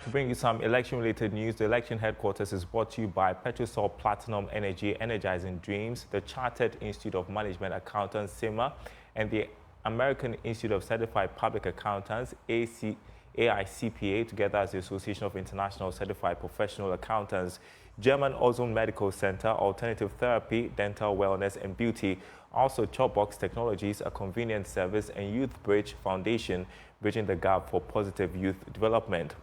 To bring you some election-related news, the election headquarters is brought to you by Petrosol Platinum Energy, Energizing Dreams, the Chartered Institute of Management Accountants, SIMA, and the American Institute of Certified Public Accountants, AICPA, together as the Association of International Certified Professional Accountants, German Ozone Medical Center, Alternative Therapy, Dental Wellness and Beauty, also Chopbox Technologies, a convenience service, and Youth Bridge Foundation, bridging the gap for positive youth development.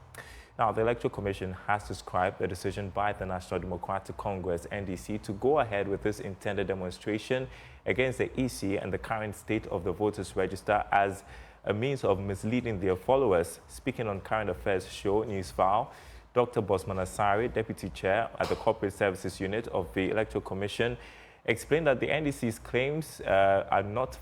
Now, the Electoral Commission has described the decision by the National Democratic Congress, NDC, to go ahead with this intended demonstration against the EC and the current state of the voters register as a means of misleading their followers. Speaking on Current Affairs show Newsfile, Dr. Bosman Asari, Deputy Chair at the Corporate Services Unit of the Electoral Commission, explained that the NDC's claims are not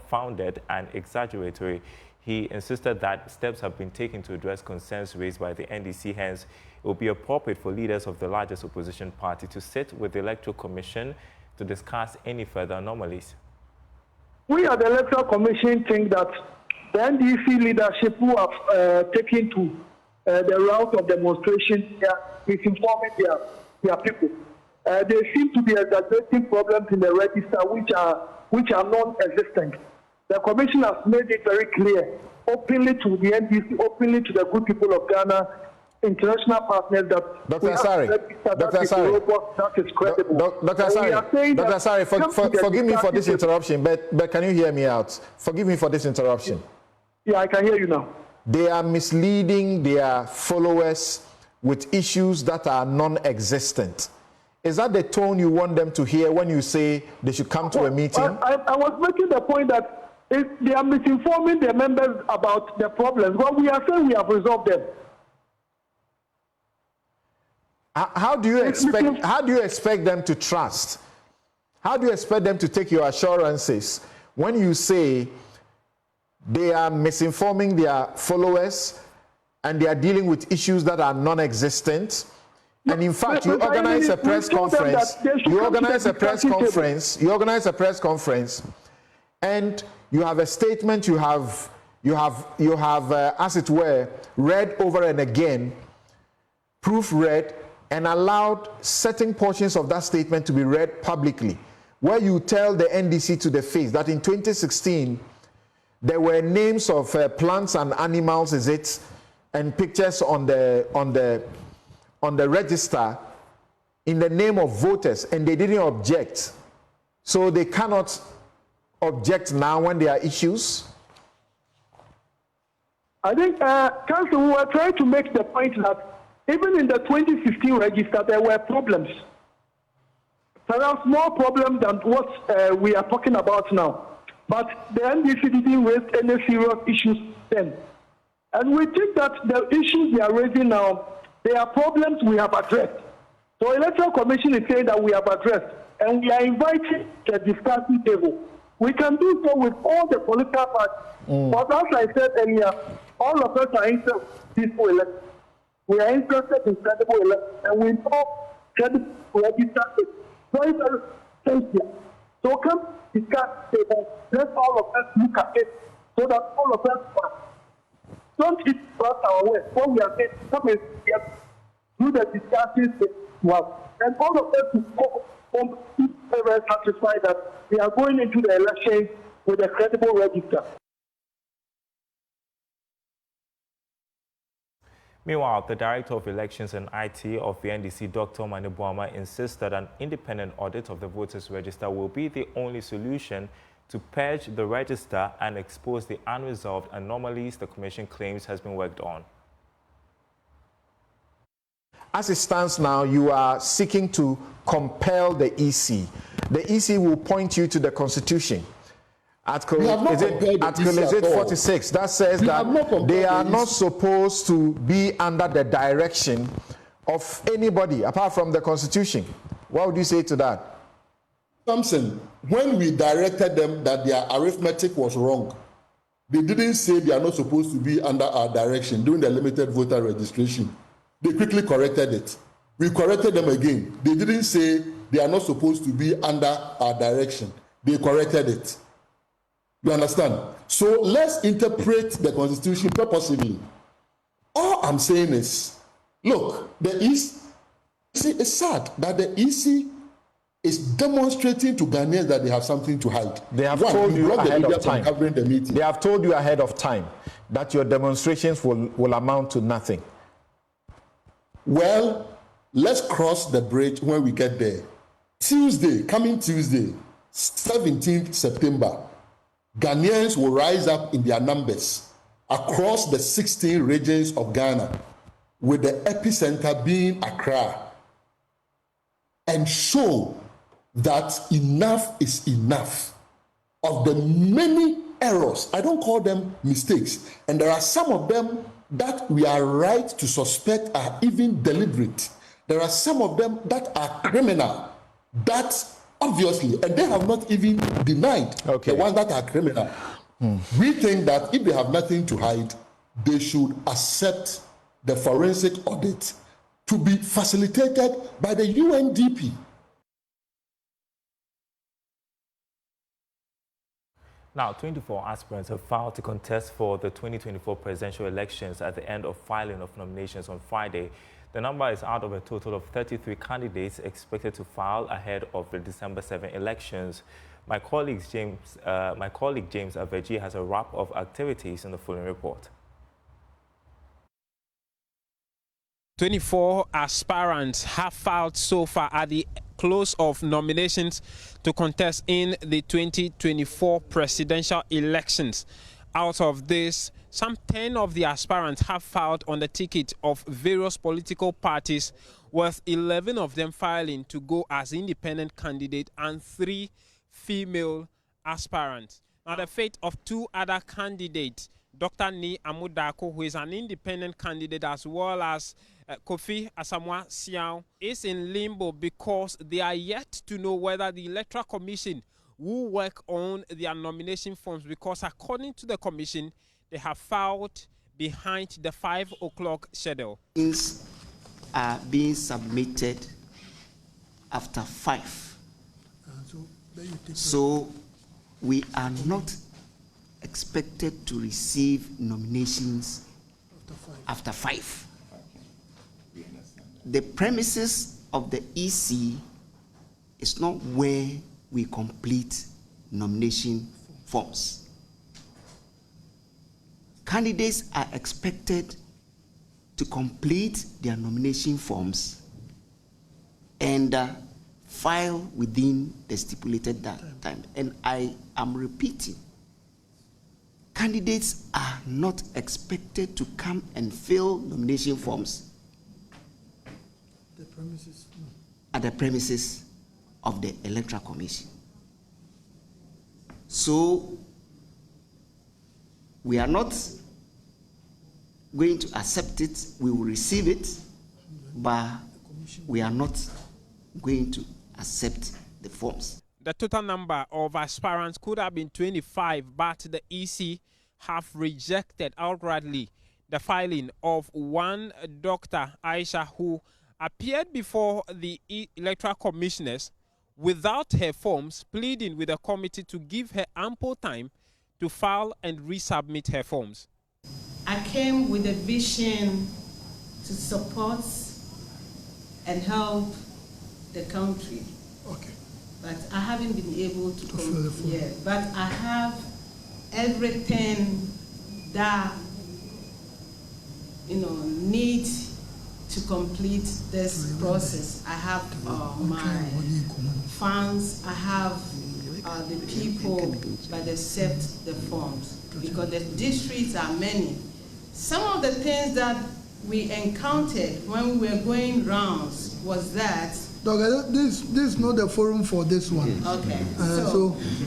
founded and exaggeratory. He insisted that steps have been taken to address concerns raised by the NDC. Hence, it will be appropriate for leaders of the largest opposition party to sit with the Electoral Commission to discuss any further anomalies. We at the Electoral Commission think that the NDC leadership who have taken to the route of demonstration is informing their people. They seem to be exaggerating problems in the register which are non-existent. The Commission has made it very clear, openly to the NDC, openly to the good people of Ghana, international partners, that Dr. Asari, that is credible. Dr. Asari, forgive me for this interruption, but can you hear me out? Forgive me for this interruption. Yeah, I can hear you now. They are misleading their followers with issues that are non-existent. Is that the tone you want them to hear when you say they should come to a meeting? I was making the point that they are misinforming their members about the problems. Well, we are saying we have resolved them. How do you expect them to trust? How do you expect them to take your assurances when you say they are misinforming their followers and they are dealing with issues that are non-existent? And in fact, you organize a press conference. You organize a press conference, and you have a statement. You have, as it were, read over and again, proofread, and allowed certain portions of that statement to be read publicly, where you tell the NDC to the face that in 2016 there were names of plants and animals, and pictures on the register in the name of voters, and they didn't object. So they cannot object now when there are issues. I think, Council, we were trying to make the point that even in the 2015 register, there were problems. Perhaps more problems than what we are talking about now. But the NDC didn't raise any serious issues then. And we think that the issues they are raising now, there are problems we have addressed. So Electoral Commission is saying that we have addressed, and we are inviting the discussion table. We can do so with all the political parties. But as I said earlier, all of us are interested in peaceful elections. We are interested in credible elections, and we know credible register is very, very sensitive. So come discuss the table. Let all of us look at it so that all of us don't eat across our way. What we are saying, come and do the discussions well. And all of us will be very satisfied that we are going into the election with a credible register. Meanwhile, the Director of Elections and IT of the NDC, Dr. Mahama, insists that an independent audit of the voters' register will be the only solution to purge the register and expose the unresolved anomalies the Commission claims has been worked on. As it stands now, you are seeking to compel the EC. The EC will point you to the Constitution. Article 46, that says that they are not supposed to be under the direction of anybody apart from the Constitution. What would you say to that? Thompson, when we directed them that their arithmetic was wrong, they didn't say they are not supposed to be under our direction during the limited voter registration. They quickly corrected it. We corrected them again. They didn't say they are not supposed to be under our direction. They corrected it. You understand? So let's interpret the Constitution purposefully. All I'm saying is, look, it's sad that the EC is demonstrating to Ghanaians that they have something to hide. They have told you ahead of time. Covering the meeting. They have told you ahead of time that your demonstrations will amount to nothing. Well, let's cross the bridge when we get there. Coming Tuesday, 17th September, Ghanaians will rise up in their numbers across the 16 regions of Ghana, with the epicenter being Accra, and show that enough is enough of the many errors. I don't call them mistakes, and there are some of them that we are right to suspect are even deliberate. There are some of them that are criminal, that obviously, and they have not even denied the ones that are criminal. We think that if they have nothing to hide, they should accept the forensic audit to be facilitated by the UNDP. Now, 24 aspirants have filed to contest for the 2024 presidential elections at the end of filing of nominations on Friday. The number is out of a total of 33 candidates expected to file ahead of the December 7 elections. My colleague James Aveji has a wrap of activities in the following report. 24 aspirants have filed so far at the close of nominations to contest in the 2024 presidential elections. Out of this, some 10 of the aspirants have filed on the ticket of various political parties, with 11 of them filing to go as independent candidate and 3 female aspirants. Now, the fate of 2 other candidates, Dr. Ni Amudako, who is an independent candidate, as well as Kofi Asamoah Siao, is in limbo because they are yet to know whether the Electoral Commission will work on their nomination forms, because according to the Commission, they have filed behind the 5 o'clock schedule. Things are being submitted after 5. So we are not expected to receive nominations after 5. The premises of the EC is not where we complete nomination forms. Candidates are expected to complete their nomination forms and file within the stipulated time. And I am repeating, candidates are not expected to come and fill nomination forms at the premises of the Electoral Commission. So we are not going to accept it. We will receive it, but we are not going to accept the forms. The total number of aspirants could have been 25, but the EC have rejected outrightly the filing of one Dr. Aisha, who appeared before the electoral commissioners without her forms, pleading with the committee to give her ample time to file and resubmit her forms. I came with a vision to support and help the country. Okay. But I haven't been able to come here. But I have everything that needs to complete this process. I have my funds, I have the people that accept the forms, because the districts are many. Some of the things that we encountered when we were going rounds was that this is not the forum for this one. Okay.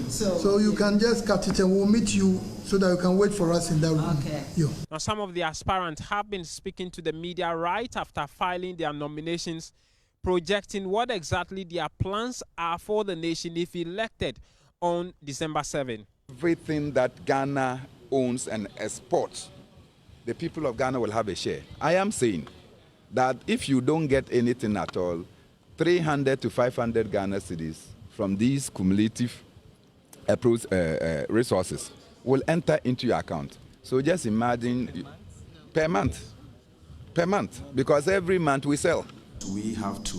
So you can just cut it and we'll meet you so that you can wait for us in that room. Okay. Yeah. Now, some of the aspirants have been speaking to the media right after filing their nominations, projecting what exactly their plans are for the nation if elected on December 7. Everything that Ghana owns and exports, the people of Ghana will have a share. I am saying that if you don't get anything at all, 300 to 500 Ghana cedis from these cumulative resources will enter into your account. So just imagine per month per month, because every month we sell. We have to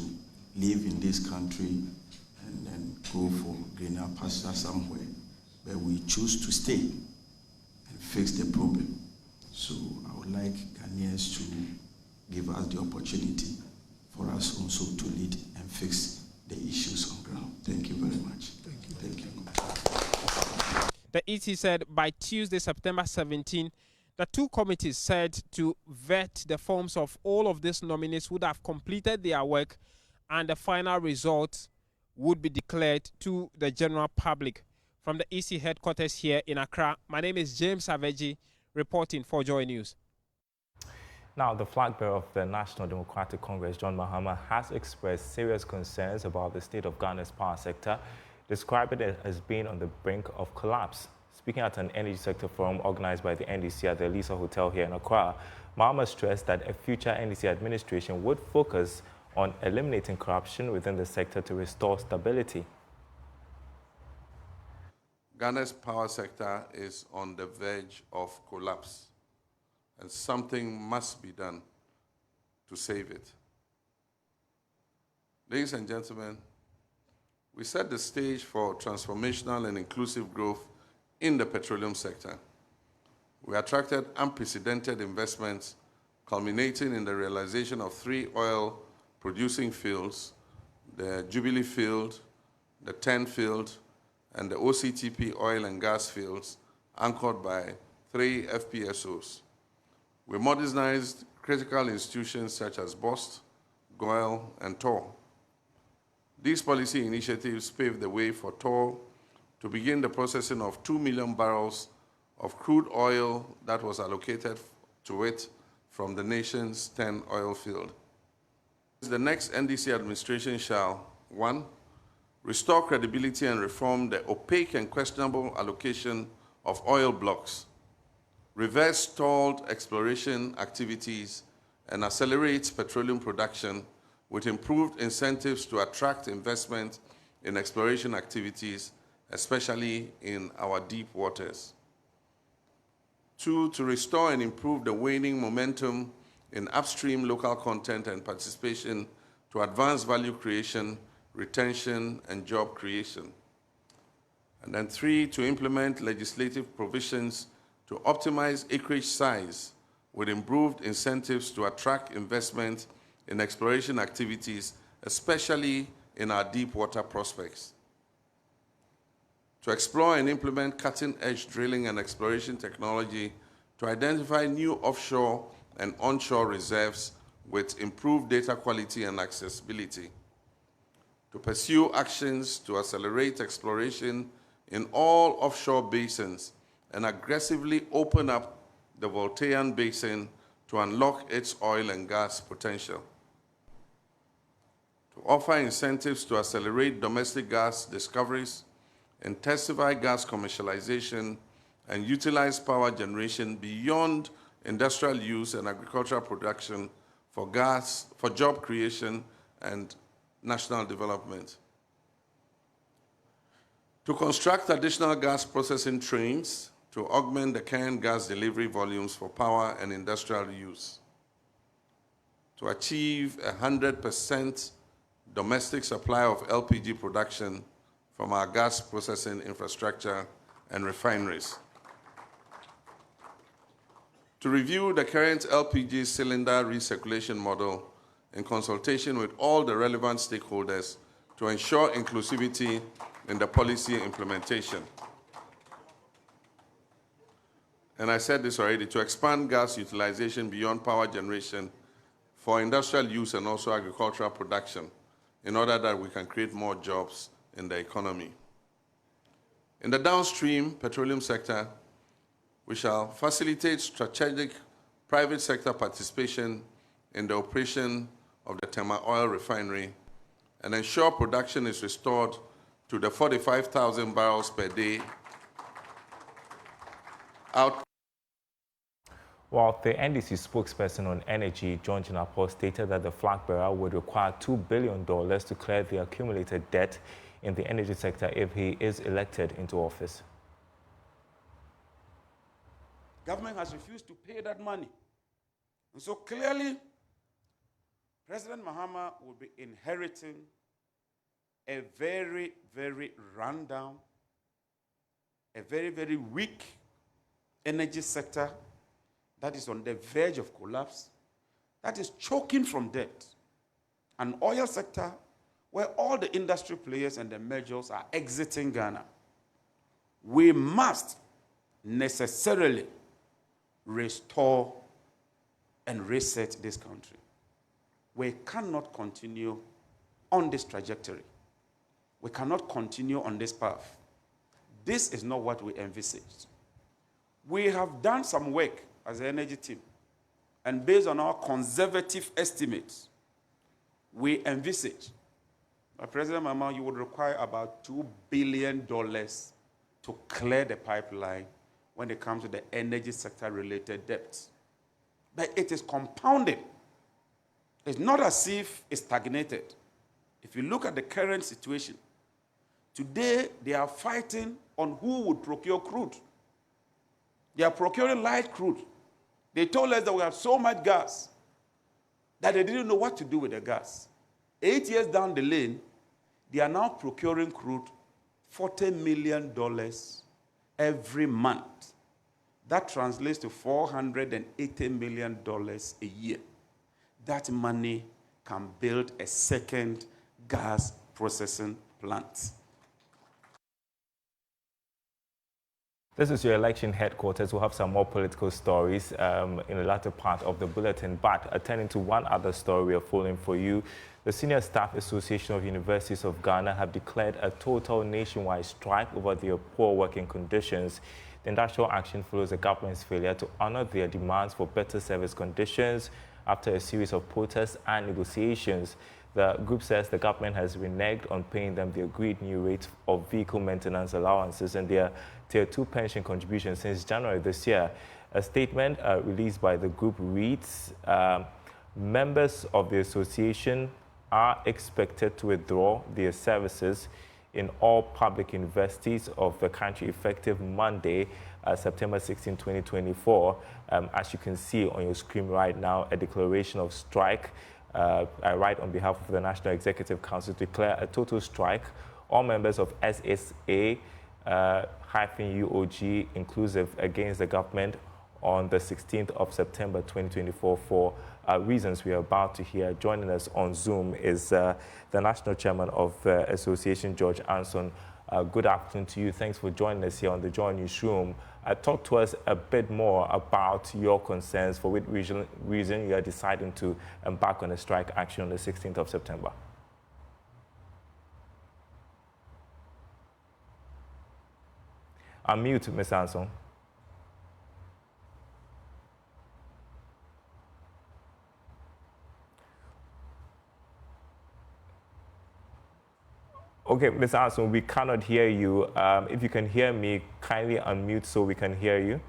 live in this country and then go for greener pasture somewhere, but we choose to stay and fix the problem. So I would like Ghanaians to give us the opportunity for us also to lead and fix the issues on ground. Thank you very much. Thank you. The EC said by Tuesday, September 17, the two committees said to vet the forms of all of these nominees would have completed their work, and the final result would be declared to the general public. From the EC headquarters here in Accra, my name is James Aveji, reporting for Joy News. Now, the flag bearer of the National Democratic Congress, John Mahama, has expressed serious concerns about the state of Ghana's power sector, describing it as being on the brink of collapse. Speaking at an energy sector forum organized by the NDC at the Elisa Hotel here in Accra, Mahama stressed that a future NDC administration would focus on eliminating corruption within the sector to restore stability. Ghana's power sector is on the verge of collapse, and something must be done to save it. Ladies and gentlemen, we set the stage for transformational and inclusive growth in the petroleum sector. We attracted unprecedented investments, culminating in the realization of 3 oil-producing fields, the Jubilee Field, the TEN Field, and the OCTP oil and gas fields, anchored by 3 FPSOs. We modernized critical institutions such as BOST, GOIL, and TOR. These policy initiatives paved the way for TOR to begin the processing of 2 million barrels of crude oil that was allocated to it from the nation's TEN oil field. The next NDC administration shall, 1, restore credibility and reform the opaque and questionable allocation of oil blocks, reverse stalled exploration activities, and accelerate petroleum production with improved incentives to attract investment in exploration activities, especially in our deep waters. 2, to restore and improve the waning momentum in upstream local content and participation to advance value creation, retention, and job creation. And then 3, to implement legislative provisions to optimize acreage size with improved incentives to attract investment in exploration activities, especially in our deep water prospects. To explore and implement cutting-edge drilling and exploration technology to identify new offshore and onshore reserves with improved data quality and accessibility. To pursue actions to accelerate exploration in all offshore basins and aggressively open up the Voltairean Basin to unlock its oil and gas potential. To offer incentives to accelerate domestic gas discoveries, intensify gas commercialization, and utilize power generation beyond industrial use and agricultural production for job creation and national development. To construct additional gas processing trains to augment the current gas delivery volumes for power and industrial use. To achieve 100% domestic supply of LPG production from our gas processing infrastructure and refineries. To review the current LPG cylinder recirculation model in consultation with all the relevant stakeholders to ensure inclusivity in the policy implementation. And I said this already, to expand gas utilization beyond power generation for industrial use and also agricultural production in order that we can create more jobs in the economy. In the downstream petroleum sector, we shall facilitate strategic private sector participation in the operation of the Tema Oil Refinery and ensure production is restored to the 45,000 barrels per day out. While the NDC spokesperson on energy, John Jinapor, stated that the flag bearer would require $2 billion to clear the accumulated debt in the energy sector if he is elected into office. Government has refused to pay that money. And so clearly, President Mahama will be inheriting a very, very rundown, a very, very weak energy sector that is on the verge of collapse, that is choking from debt, an oil sector where all the industry players and the majors are exiting Ghana. We must necessarily restore and reset this country. We cannot continue on this trajectory. We cannot continue on this path. This is not what we envisaged. We have done some work as an energy team, and based on our conservative estimates, we envisage that President Mahama, you would require about $2 billion to clear the pipeline when it comes to the energy sector-related debts. But it is compounding. It's not as if it's stagnated. If you look at the current situation, today they are fighting on who would procure crude. They are procuring light crude. They told us that we have so much gas that they didn't know what to do with the gas. 8 years down the lane, they are now procuring crude $40 million every month. That translates to $480 million a year. That money can build a second gas processing plant. This is your election headquarters. We'll have some more political stories in the latter part of the bulletin. But attending to one other story we are following for you, the Senior Staff Association of Universities of Ghana have declared a total nationwide strike over their poor working conditions. The industrial action follows the government's failure to honor their demands for better service conditions after a series of protests and negotiations. The group says the government has reneged on paying them the agreed new rates of vehicle maintenance allowances and their Tier 2 pension contributions since January this year. A statement released by the group reads, members of the association are expected to withdraw their services in all public universities of the country effective Monday, September 16, 2024. As you can see on your screen right now, a declaration of strike. I write on behalf of the National Executive Council to declare a total strike. All members of SSA UOG inclusive against the government on the 16th of September 2024 for reasons we are about to hear. Joining us on Zoom is the National Chairman of the Association, George Anson. Good afternoon to you. Thanks for joining us here on the Joy Newsroom. Talk to us a bit more about your concerns, for which reason you are deciding to embark on a strike action on the 16th of September. Unmute, Ms. Anson. Okay, Ms. Anson, we cannot hear you. If you can hear me, kindly unmute so we can hear you.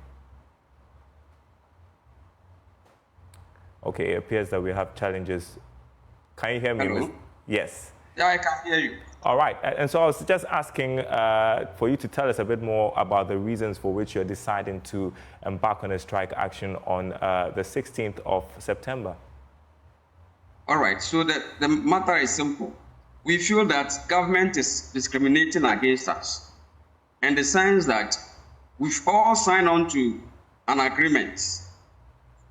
Okay, it appears that we have challenges. Can you hear me? Hello? Yes. Yeah, I can hear you. All right, and so I was just asking for you to tell us a bit more about the reasons for which you're deciding to embark on a strike action on the 16th of September. All right, so the matter is simple. We feel that government is discriminating against us, and the signs that we've all signed on to an agreement,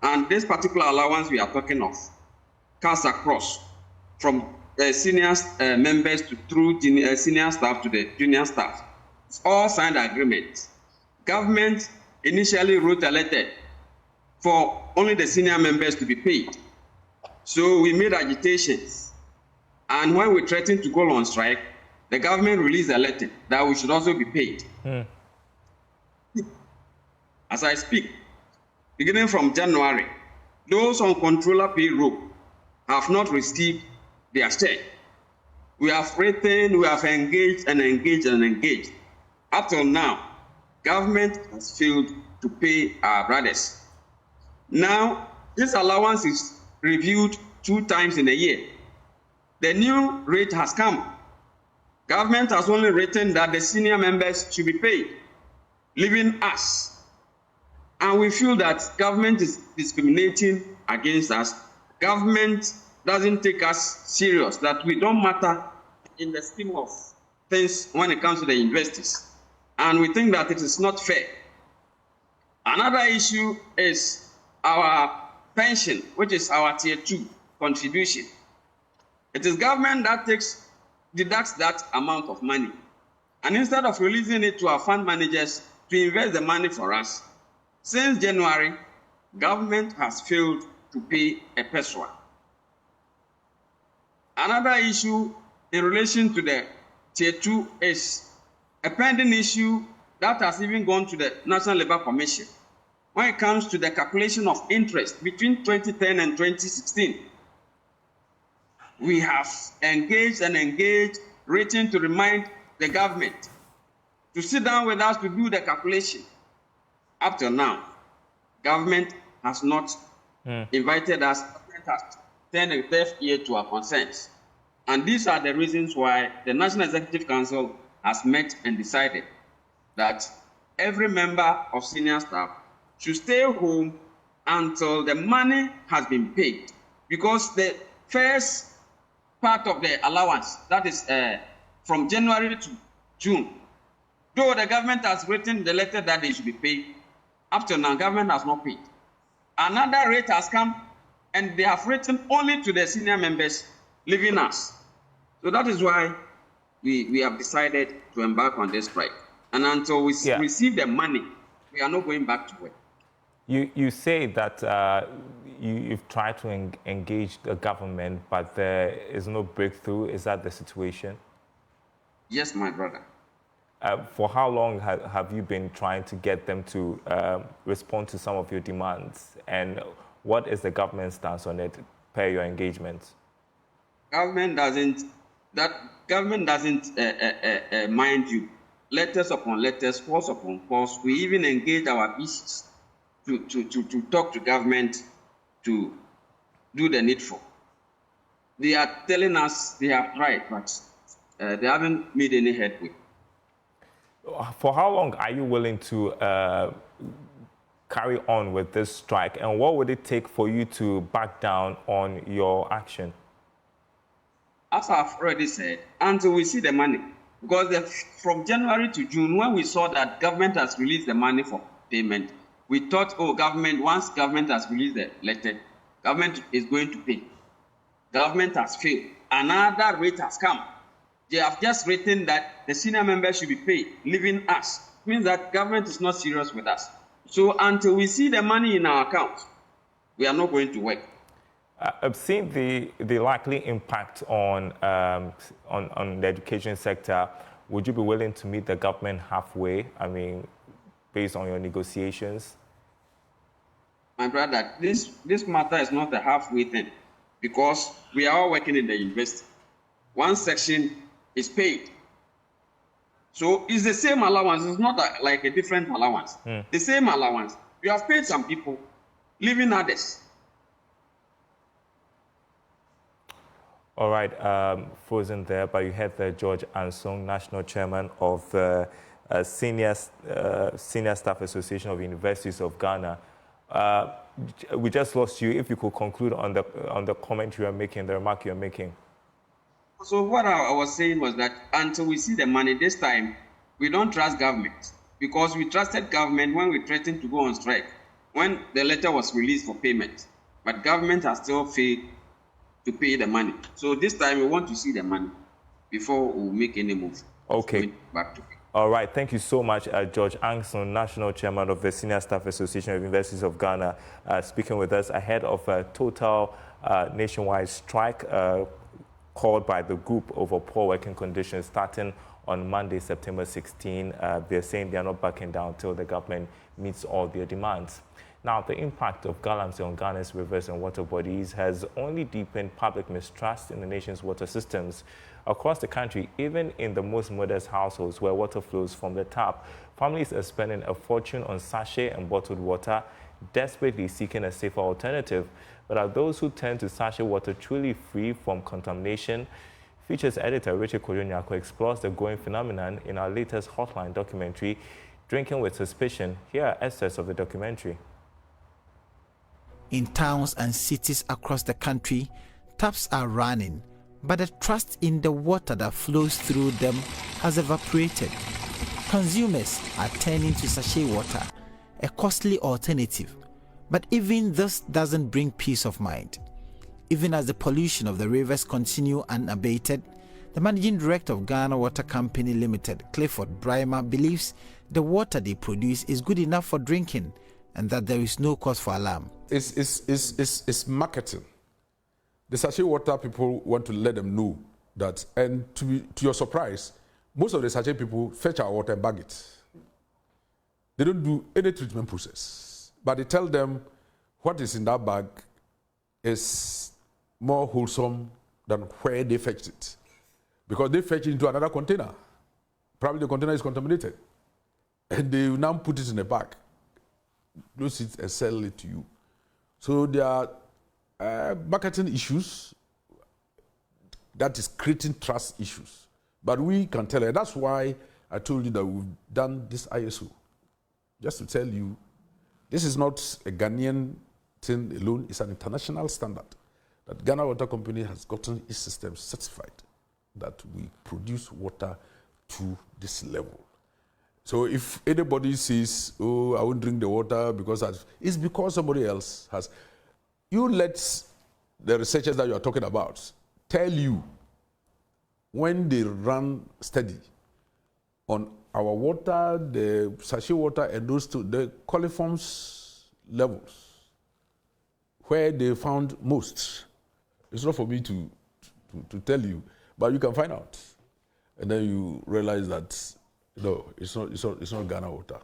and this particular allowance we are talking of cuts across from senior members through senior staff to the junior staff. It's all signed agreement. Government initially wrote a letter for only the senior members to be paid. So we made agitations. And when we threatened to go on strike, the government released a letter that we should also be paid. As I speak, beginning from January, those on controller payroll have not received their share. We have written, we have engaged and engaged and engaged. Up till now, government has failed to pay our brothers. Now, this allowance is reviewed 2 times in a year. The new rate has come. Government has only written that the senior members should be paid, leaving us. And we feel that government is discriminating against us. Government doesn't take us serious, that we don't matter in the scheme of things when it comes to the investors. And we think that it is not fair. Another issue is our pension, which is our tier 2 contribution. It is government that deducts that amount of money. And instead of releasing it to our fund managers to invest the money for us, since January, government has failed to pay a peswa. Another issue in relation to the tier 2 is a pending issue that has even gone to the National Labour Commission when it comes to the calculation of interest between 2010 and 2016. We have engaged, written to remind the government to sit down with us to do the calculation. Up till now, government has not invited us, government has turned a deaf ear to our concerns. And these are the reasons why the National Executive Council has met and decided that every member of senior staff should stay home until the money has been paid. Because the first part of the allowance, that is from January to June, though the government has written the letter that they should be paid, up to now, government has not paid. Another rate has come, and they have written only to the senior members, leaving us. So that is why we have decided to embark on this strike. And until we receive the money, we are not going back to work. You say that you've tried to engage the government, but there is no breakthrough. Is that the situation? Yes, my brother. For how long have you been trying to get them to respond to some of your demands? And what is the government's stance on it per your engagements? Government doesn't mind you. Letters upon letters, calls upon calls. We even engage our PCs to talk to government to do the needful. They are telling us they have tried, but they haven't made any headway. For how long are you willing to carry on with this strike? And what would it take for you to back down on your action? As I've already said, until we see the money. Because from January to June, when we saw that government has released the money for payment, we thought, oh, once government has released the letter, government is going to pay. Government has failed. Another rate has come. They have just written that the senior members should be paid, leaving us. It means that government is not serious with us. So until we see the money in our account, we are not going to work. I've seen the likely impact on the education sector. Would you be willing to meet the government halfway? I mean, based on your negotiations? My brother, this matter is not a halfway thing, because we are all working in the university. One section is paid. So it's the same allowance. It's not like a different allowance. The same allowance. You have paid some people, leaving others. All right, frozen there, but you had George Ansong, National Chairman of Senior Staff Association of Universities of Ghana. We just lost you. If you could conclude on the comment you are making, the remark you are making. So what I was saying was that until we see the money this time, we don't trust government, because we trusted government when we threatened to go on strike, when the letter was released for payment. But government has still failed to pay the money. So this time we want to see the money before we make any move. Okay. Back to pay. All right. Thank you so much, George Angson, National Chairman of the Senior Staff Association of Universities of Ghana, speaking with us ahead of a total nationwide strike called by the group over poor working conditions starting on Monday, September 16. They're saying they're not backing down until the government meets all their demands. Now, the impact of galamsey on Ghana's rivers and water bodies has only deepened public mistrust in the nation's water systems. Across the country, even in the most modest households where water flows from the tap, families are spending a fortune on sachet and bottled water, desperately seeking a safer alternative. But are those who turn to sachet water truly free from contamination? Features editor Richard Kodonyako explores the growing phenomenon in our latest Hotline documentary, Drinking with Suspicion. Here are excerpts of the documentary. In towns and cities across the country, taps are running, but the trust in the water that flows through them has evaporated. Consumers are turning to sachet water, a costly alternative, but even this doesn't bring peace of mind. Even as the pollution of the rivers continue unabated, the managing director of Ghana Water Company Limited, Clifford Brimer, believes the water they produce is good enough for drinking and that there is no cause for alarm. It's marketing. The sachet water people want to let them know that, and to your surprise, most of the sachet people fetch our water and bag it. They don't do any treatment process, but they tell them what is in that bag is more wholesome than where they fetched it. Because they fetch it into another container. Probably the container is contaminated. And they now put it in a bag, close it and sell it to you. So there are marketing issues that is creating trust issues. But we can tell her. That's why I told you that we've done this ISO. Just to tell you, this is not a Ghanaian thing alone. It's an international standard that Ghana Water Company has gotten its system certified that we produce water to this level. So if anybody says, oh, I won't drink the water because it's because somebody else has. You let the researchers that you are talking about tell you when they run study on our water, the sachet water, and those two, the coliforms levels, where they found most. It's not for me to tell you, but you can find out. And then you realize that, no, it's not Ghana water.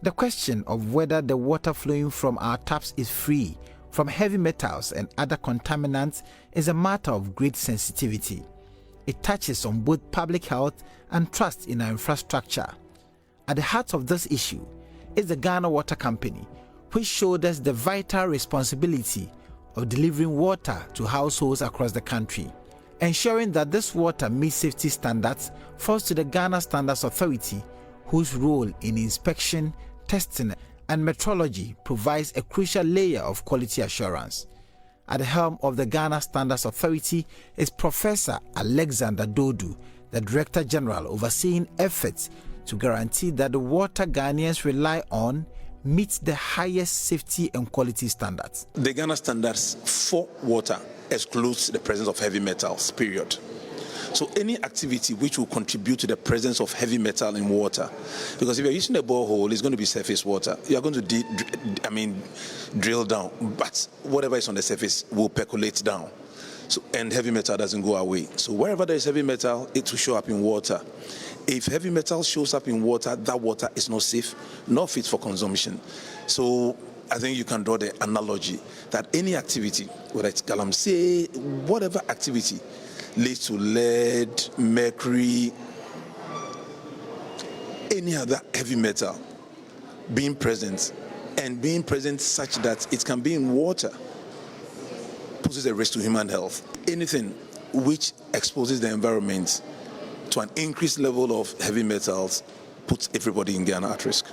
The question of whether the water flowing from our taps is free from heavy metals and other contaminants is a matter of great sensitivity. It touches on both public health and trust in our infrastructure. At the heart of this issue is the Ghana Water Company, which shoulders the vital responsibility of delivering water to households across the country. Ensuring that this water meets safety standards falls to the Ghana Standards Authority, whose role in inspection, testing, and metrology provides a crucial layer of quality assurance. At the helm of the Ghana Standards Authority is Professor Alexander Dodu, the Director General overseeing efforts to guarantee that the water Ghanaians rely on meets the highest safety and quality standards. The Ghana standards for water excludes the presence of heavy metals, period. So any activity which will contribute to the presence of heavy metal in water, because if you're using a borehole, it's going to be surface water. You're going to drill down, but whatever is on the surface will percolate down. So, and heavy metal doesn't go away. So wherever there is heavy metal, it will show up in water. If heavy metal shows up in water, that water is not safe, not fit for consumption. So I think you can draw the analogy that any activity, whether it's galamsey, whatever activity, leads to lead, mercury, any other heavy metal being present, and being present such that it can be in water, poses a risk to human health. Anything which exposes the environment to an increased level of heavy metals puts everybody in Ghana at risk.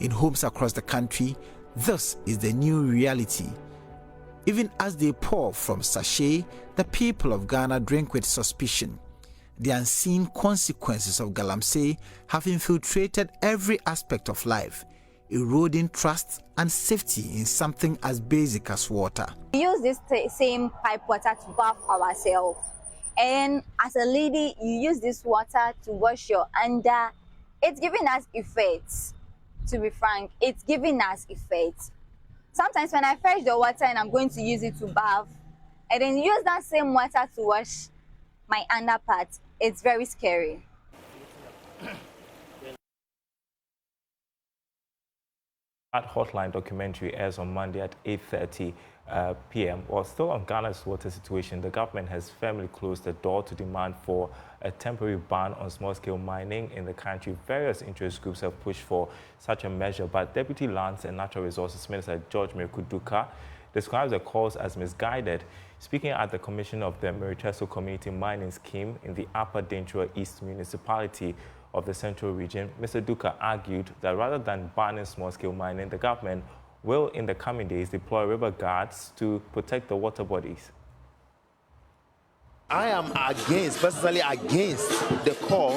In homes across the country, this is the new reality. Even as they pour from sachet, the people of Ghana drink with suspicion. The unseen consequences of galamsey have infiltrated every aspect of life, eroding trust and safety in something as basic as water. We use this same pipe water to bath ourselves. And as a lady, you use this water to wash your under. It's giving us effects. To be frank, it's giving us effects. Sometimes when I fetch the water and I'm going to use it to bath, and then use that same water to wash my under part, it's very scary. That hotline documentary airs on Monday at 8:30 p.m. While still on Ghana's water situation, the government has firmly closed the door to demand for a temporary ban on small-scale mining in the country. Various interest groups have pushed for such a measure, but Deputy Lands and Natural Resources Minister George Merikuduka describes the calls as misguided. Speaking at the commission of the Meriteso Community Mining Scheme in the Upper Dentura East Municipality of the Central Region, Mr. Duka argued that rather than banning small-scale mining, the government will in the coming days deploy river guards to protect the water bodies. I am personally against the call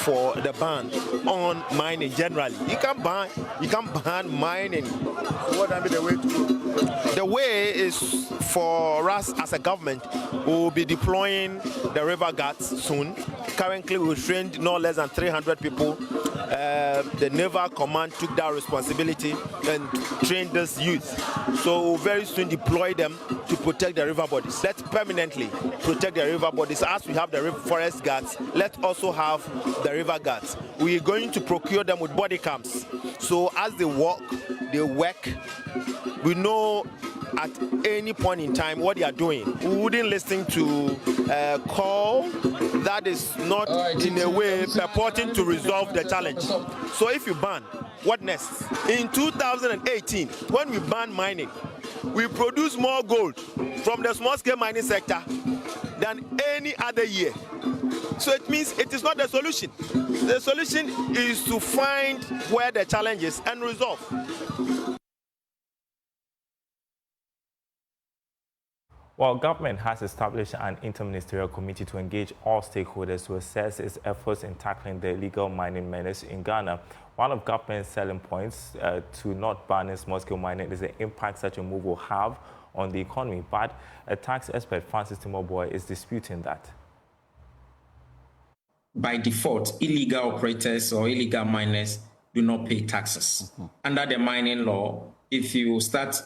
for the ban on mining generally. You can ban mining. What would be the way to go? The way is for us as a government, we will be deploying the river guards soon. Currently, we've trained no less than 300 people. The Naval Command took that responsibility and trained this youth. So we'll very soon deploy them to protect the river bodies. Let's permanently protect the river bodies. As we have the forest guards, let's also have the river guards. We're going to procure them with body cams. So as they walk, they work. We know at any point in time what they are doing. We wouldn't listen to a call that is not in a way purporting to resolve the challenge. So if you ban, what next? In 2018, when we banned mining, we produced more gold from the small-scale mining sector than any other year. So it means it is not the solution. The solution is to find where the challenge is and resolve. Well, government has established an interministerial committee to engage all stakeholders to assess its efforts in tackling the illegal mining menace in Ghana. One of government's selling points to not banning small-scale mining is the impact such a move will have on the economy. But a tax expert, Francis Timoboy, is disputing that. By default, illegal operators or illegal miners do not pay taxes. Under the mining law, if you start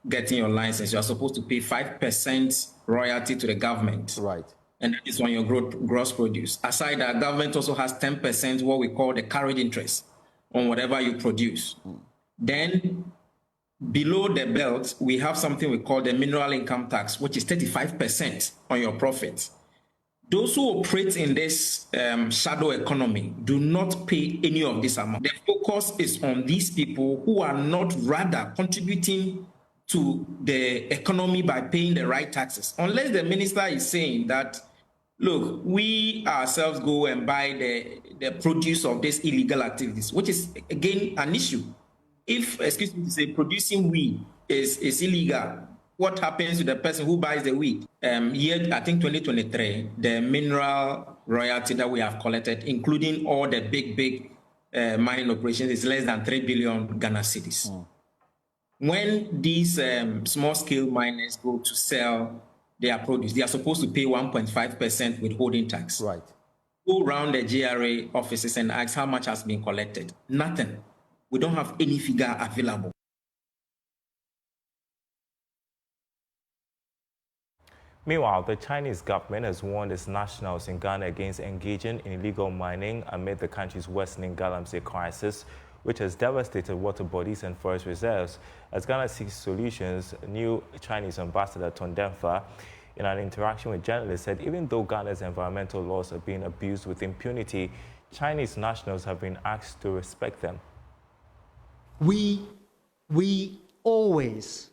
getting your license, you are supposed to pay 5% royalty to the government. Right. And that is on your gross produce. Aside that, government also has 10% what we call the carried interest on whatever you produce. Then below the belt, we have something we call the mineral income tax, which is 35% on your profits. Those who operate in this shadow economy do not pay any of this amount. The focus is on these people who are not rather contributing to the economy by paying the right taxes. Unless the minister is saying that, look, we ourselves go and buy the produce of these illegal activities, which is, again, an issue. If, excuse me to say, producing weed is illegal, what happens to the person who buys the weed? Yet, I think 2023, the mineral royalty that we have collected, including all the big mining operations, is less than 3 billion Ghana cedis. When these small-scale miners go to sell their produce, they are supposed to pay 1.5% withholding tax. Right. Go around the GRA offices and ask how much has been collected. Nothing. We don't have any figure available. Meanwhile, the Chinese government has warned its nationals in Ghana against engaging in illegal mining amid the country's worsening galamsey crisis, which has devastated water bodies and forest reserves. As Ghana seeks solutions, new Chinese ambassador Ton Denfa, in an interaction with journalists, said even though Ghana's environmental laws are being abused with impunity, Chinese nationals have been asked to respect them. We always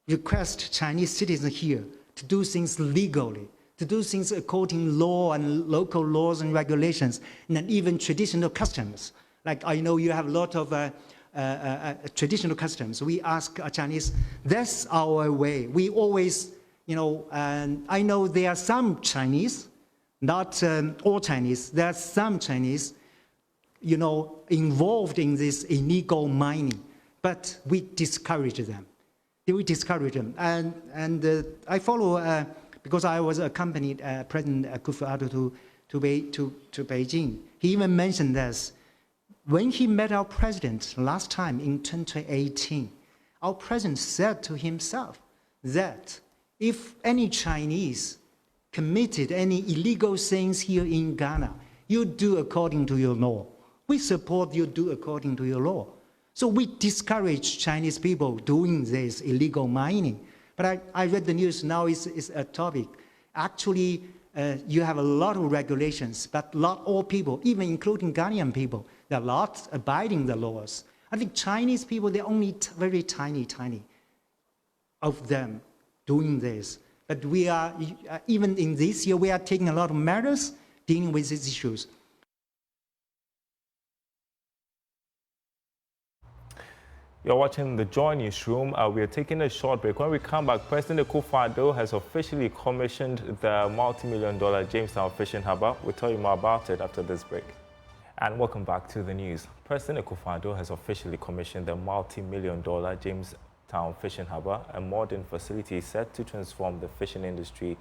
request Chinese citizens here to do things legally, to do things according to law and local laws and regulations, and even traditional customs. Like I know you have a lot of traditional customs. We ask Chinese, that's our way. We always, and I know there are some Chinese, not all Chinese, there are some Chinese, involved in this illegal mining, but we discourage them. We discourage them. And I follow, because I was accompanied President Akufo-Addo to Beijing. He even mentioned this. When he met our president last time in 2018, our president said to himself that if any Chinese committed any illegal things here in Ghana, you do according to your law. We support you do according to your law. So we discourage Chinese people doing this illegal mining. But I read the news now, it's a topic. Actually, you have a lot of regulations, but not all people, even including Ghanaian people, they're not abiding the laws. I think Chinese people, they're only very tiny of them doing this. But we are, even in this year, we are taking a lot of measures dealing with these issues. You're watching the Joy Newsroom. We are taking a short break. When we come back, President Akufo-Addo has officially commissioned the multi-million-dollar Jamestown Fishing Harbour. We'll tell you more about it after this break. And welcome back to the news. President Akufo-Addo has officially commissioned the multi-million-dollar Jamestown Fishing Harbour, a modern facility set to transform the fishing industry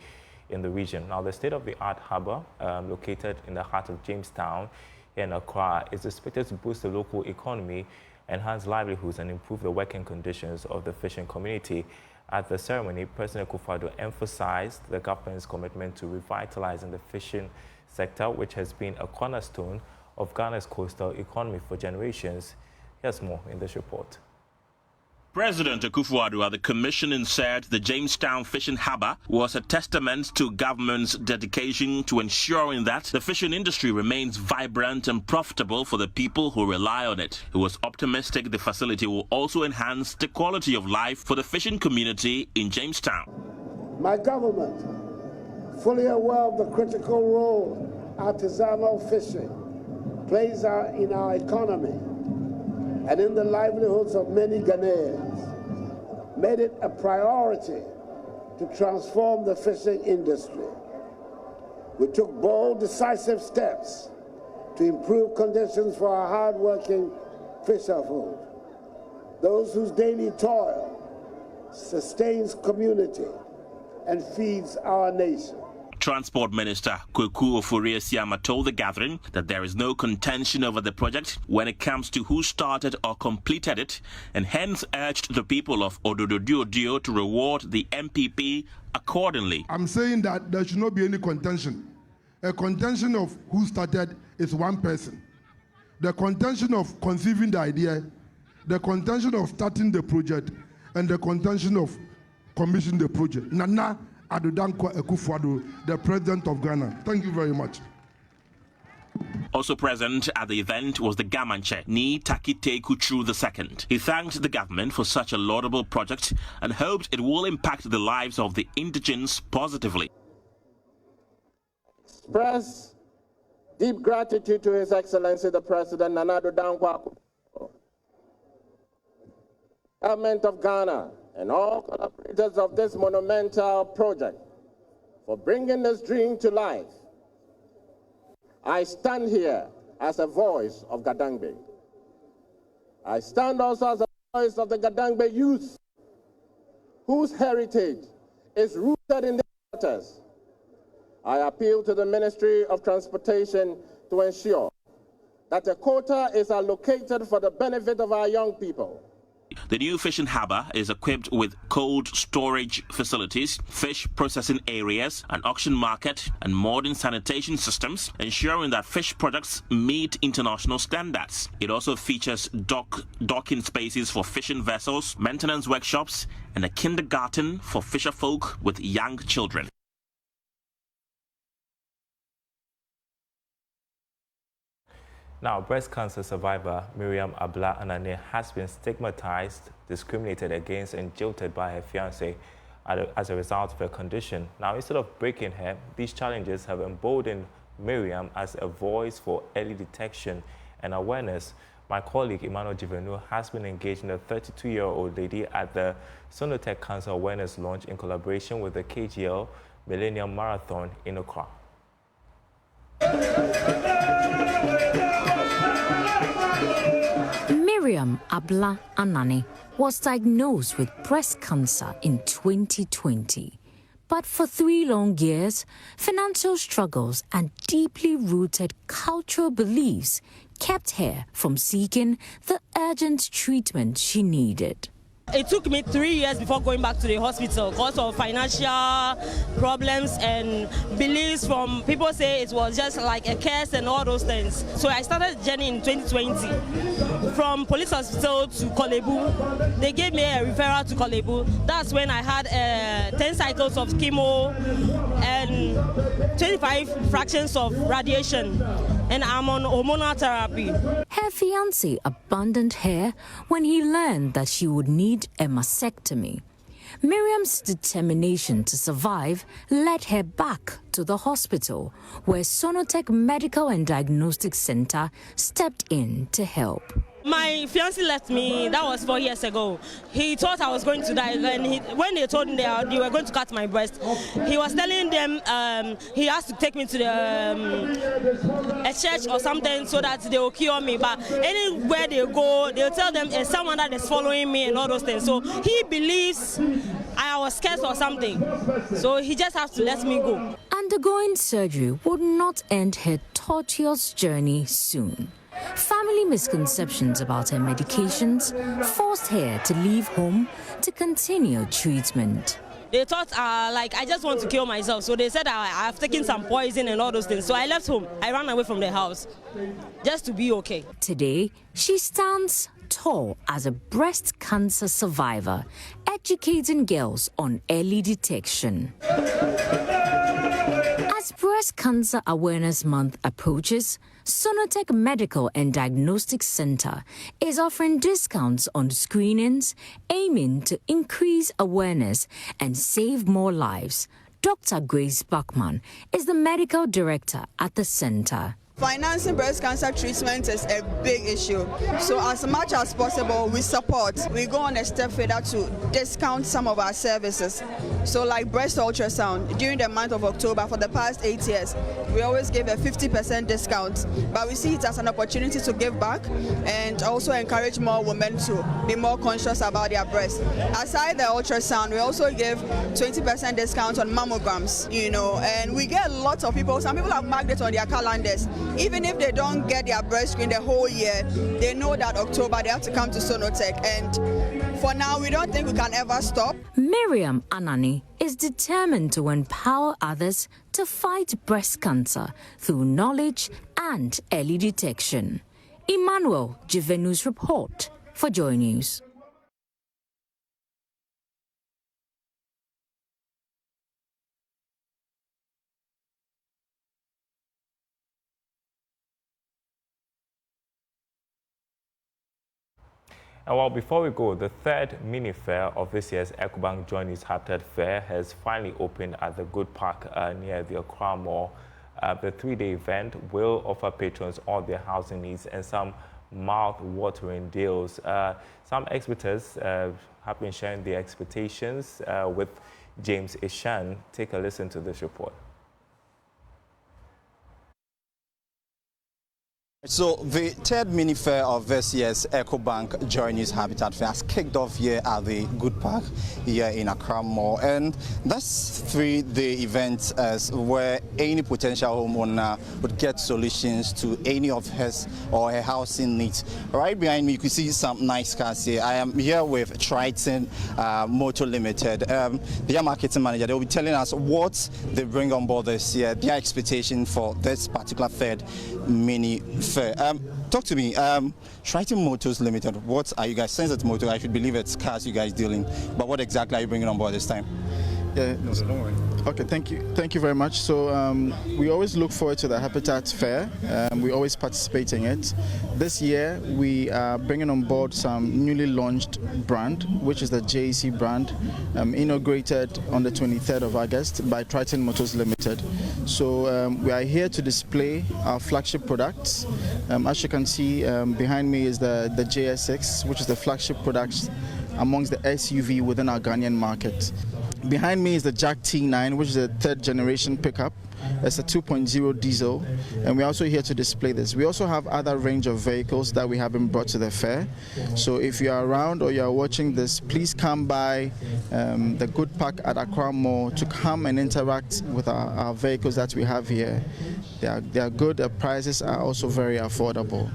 in the region. Now, the state-of-the-art harbour, located in the heart of Jamestown in Accra, is expected to boost the local economy, enhance livelihoods and improve the working conditions of the fishing community. At the ceremony, President Akufo-Addo emphasized the government's commitment to revitalizing the fishing sector, which has been a cornerstone of Ghana's coastal economy for generations. Here's more in this report. President Akufo-Addo at the commissioning said the Jamestown Fishing Harbour was a testament to government's dedication to ensuring that the fishing industry remains vibrant and profitable for the people who rely on it. He was optimistic the facility will also enhance the quality of life for the fishing community in Jamestown. My government, fully aware of the critical role artisanal fishing plays in our economy and in the livelihoods of many Ghanaians, made it a priority to transform the fishing industry. We took bold, decisive steps to improve conditions for our hard-working fisherfolk, those whose daily toil sustains community and feeds our nation. Transport Minister Kweku Ofori-Asiama told the gathering that there is no contention over the project when it comes to who started or completed it, and hence urged the people of Ododo-Dio to reward the MPP accordingly. I'm saying that there should not be any contention. A contention of who started is one person. The contention of conceiving the idea, the contention of starting the project, and the contention of commissioning the project. Nana Adodankwa Akufo-Addo, the President of Ghana. Thank you very much. Also present at the event was the Gamanche, Ni Takite Kuchu II. He thanked the government for such a laudable project and hoped it will impact the lives of the indigents positively. Express deep gratitude to His Excellency the President Nana Adodankwa, Government of Ghana, and all collaborators of this monumental project for bringing this dream to life. I stand here as a voice of Gadangbe. I stand also as a voice of the Gadangbe youth, whose heritage is rooted in the waters. I appeal to the Ministry of Transportation to ensure that a quota is allocated for the benefit of our young people. The new fishing harbour is equipped with cold storage facilities, fish processing areas, an auction market, and modern sanitation systems, ensuring that fish products meet international standards. It also features docking spaces for fishing vessels, maintenance workshops, and a kindergarten for fisherfolk with young children. Now, breast cancer survivor Miriam Abla Anane has been stigmatized, discriminated against, and jilted by her fiancé as a result of her condition. Now, instead of breaking her, these challenges have emboldened Miriam as a voice for early detection and awareness. My colleague Emmanuel Jivenu has been engaging a 32-year-old lady at the Sonotech Cancer Awareness Launch in collaboration with the KGL Millennium Marathon in Accra. Miriam Abla Anane was diagnosed with breast cancer in 2020. But for 3 long years, financial struggles and deeply rooted cultural beliefs kept her from seeking the urgent treatment she needed. It took me 3 years before going back to the hospital because of financial problems and beliefs from people say it was just like a curse and all those things. So I started the journey in 2020 from police hospital to Kolebu. They gave me a referral to Kolebu. That's when I had 10 cycles of chemo and 25 fractions of radiation, and I'm on hormonal therapy. Her fiancé abandoned her when he learned that she would need a mastectomy. Miriam's determination to survive led her back to the hospital, where Sonotech Medical and Diagnostic Center stepped in to help. My fiancé left me, that was 4 years ago. He thought I was going to die. When they told him they were going to cut my breast, he was telling them he has to take me to a church or something so that they will cure me. But anywhere they go, they'll tell them it's someone that is following me and all those things. So he believes I was scared or something. So he just has to let me go. Undergoing surgery would not end her tortuous journey soon. Family misconceptions about her medications forced her to leave home to continue treatment. They thought I just want to kill myself, so they said I've taken some poison and all those things. So I left home. I ran away from the house just to be okay. Today, she stands tall as a breast cancer survivor, educating girls on early detection. As Breast Cancer Awareness Month approaches, Sonotec Medical and Diagnostic Center is offering discounts on screenings, aiming to increase awareness and save more lives. Dr. Grace Bachman is the medical director at the center. Financing breast cancer treatment is a big issue. So as much as possible, we support. We go on a step further to discount some of our services. So like breast ultrasound, during the month of October for the past 8 years, we always give a 50% discount. But we see it as an opportunity to give back and also encourage more women to be more conscious about their breasts. Aside the ultrasound, we also give 20% discount on mammograms, and we get lots of people. Some people have marked it on their calendars. Even if they don't get their breast screen the whole year, they know that October they have to come to Sonotec. And for now, we don't think we can ever stop. Miriam Anani is determined to empower others to fight breast cancer through knowledge and early detection. Emmanuel Jivenu's report for Joy News. And well, before we go, the third mini fair of this year's EcoBank Joy News Habitat Fair has finally opened at the Good Park near the Accra Mall. The three-day event will offer patrons all their housing needs and some mouth-watering deals. Some exhibitors have been sharing their expectations with James Ishan. Take a listen to this report. So the third mini fair of this year's EcoBank Joy News Habitat Fair has kicked off here at the Good Park here in Accra Mall, and that's three-day event where any potential homeowner would get solutions to any of his or her housing needs. Right behind me, you can see some nice cars here. I am here with Triton Motor Limited. Their marketing manager. They will be telling us what they bring on board this year, their expectation for this particular third mini fair. Talk to me, Triton Motors Limited, what are you guys, since it's motor, I should believe it's cars you guys dealing, but what exactly are you bringing on board this time? Yeah, no, don't worry. Okay, thank you very much. So we always look forward to the Habitat Fair. We always participate in it. This year we are bringing on board some newly launched brand, which is the JEC brand, inaugurated on the 23rd of August by Triton Motors Limited. So we are here to display our flagship products. As you can see, behind me is the JS6, which is the flagship products amongst the SUV within our Ghanaian market. Behind me is the Jack T9, which is a third generation pickup. It's a 2.0 diesel, and we're also here to display this. We also have other range of vehicles that we have been brought to the fair. So if you are around or you are watching this, please come by the Good Park at Accra Mall to come and interact with our vehicles that we have here. They are good, the prices are also very affordable.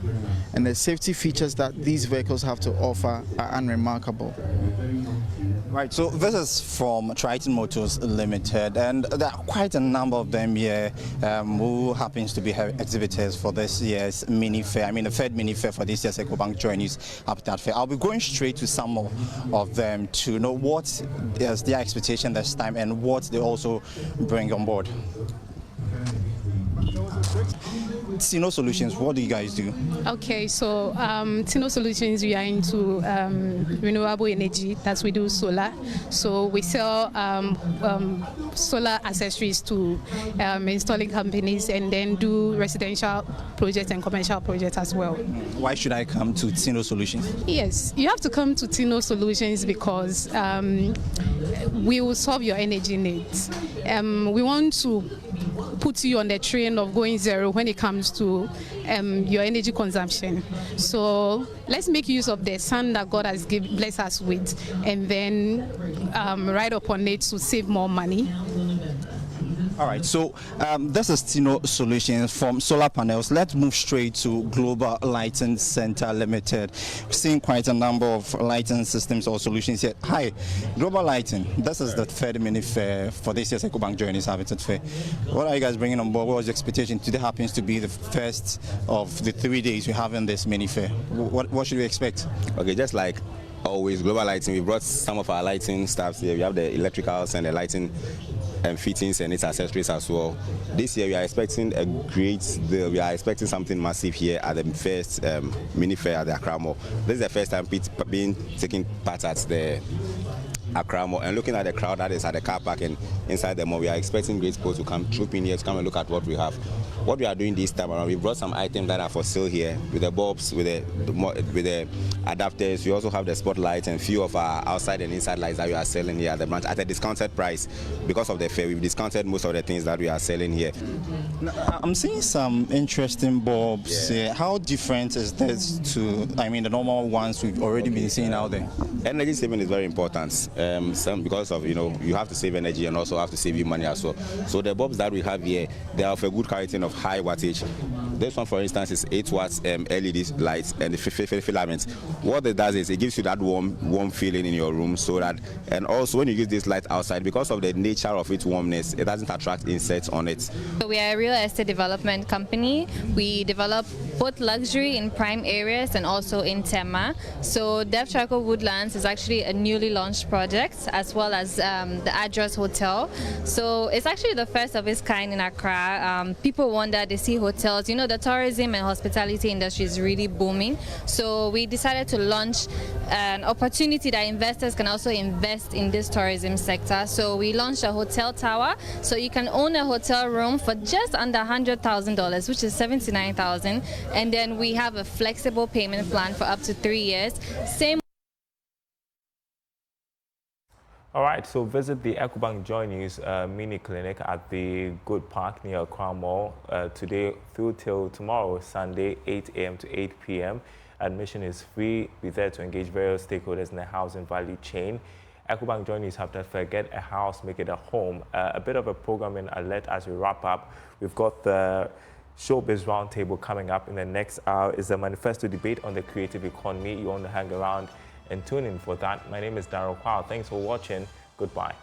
And the safety features that these vehicles have to offer are unremarkable. Right, so this is from Triton Motors Limited, and there are quite a number of them here who happens to be exhibitors for this year's mini fair. I mean, the third mini fair for this year's EcoBank Joy News Habitat Fair. I'll be going straight to some of them to know what is their expectation this time and what they also bring on board. Tino Solutions, what do you guys do? Okay, so Tino Solutions, we are into renewable energy. That's we do solar. So we sell solar accessories to installing companies and then do residential projects and commercial projects as well. Why should I come to Tino Solutions? Yes, you have to come to Tino Solutions because we will solve your energy needs. We want to put you on the train of going zero when it comes to your energy consumption. So let's make use of the sun that God has blessed us with and then ride upon it to save more money. All right, so this is Tino Solutions from solar panels. Let's move straight to Global Lighting Center Limited. We're seeing quite a number of lighting systems or solutions here. Hi, Global Lighting. This is the third mini fair for this year's EcoBank Journeys Habitat Fair. What are you guys bringing on board? What was the expectation? Today happens to be the first of the 3 days we have in this mini fair. What should we expect? Okay, just like always, Global Lighting, we brought some of our lighting staffs here. We have the electricals and the lighting and fittings and its accessories as well. This year we are expecting a great deal. We are expecting something massive here at the first mini fair at the Accra Mall. This is the first time taking part at the Accra Mall, and looking at the crowd that is at the car park and inside the mall, we are expecting great people to come trooping here to come and look at what we have. What we are doing this time around, we brought some items that are for sale here with the bulbs, with the adapters. We also have the spotlights and few of our outside and inside lights that we are selling here at the branch at a discounted price. Because of the fair, we've discounted most of the things that we are selling here. Now, I'm seeing some interesting bulbs here. How different is this to, the normal ones we've already been seeing out there? Energy saving is very important. Because of, you have to save energy and also have to save you money as well. So the bulbs that we have here, they are of a good quality and of high wattage. This one, for instance, is 8 watts LED lights and the filaments. What it does is it gives you that warm feeling in your room, so that, and also when you use this light outside, because of the nature of its warmness, it doesn't attract insects on it. So we are a real estate development company. We develop both luxury in prime areas and also in Tema. So Dev Charcoal Woodlands is actually a newly launched project, as well as the Address Hotel. So it's actually the first of its kind in Accra. People wonder, they see hotels. The tourism and hospitality industry is really booming. So we decided to launch an opportunity that investors can also invest in this tourism sector. So we launched a hotel tower. So you can own a hotel room for just under $100,000, which is $79,000. And then we have a flexible payment plan for up to 3 years. All right, so visit the EcoBank Journeys mini clinic at the Good Park near Accra Mall today through till tomorrow, Sunday, 8 a.m. to 8 p.m. Admission is free. Be there to engage various stakeholders in the housing value chain. EcoBank Journeys have that forget a house, make it a home. A bit of a programming alert as we wrap up. We've got the Showbiz Roundtable coming up in the next hour. Is a manifesto debate on the creative economy. You want to hang around and tune in for that. My name is Darryl Kwao. Thanks for watching. Goodbye.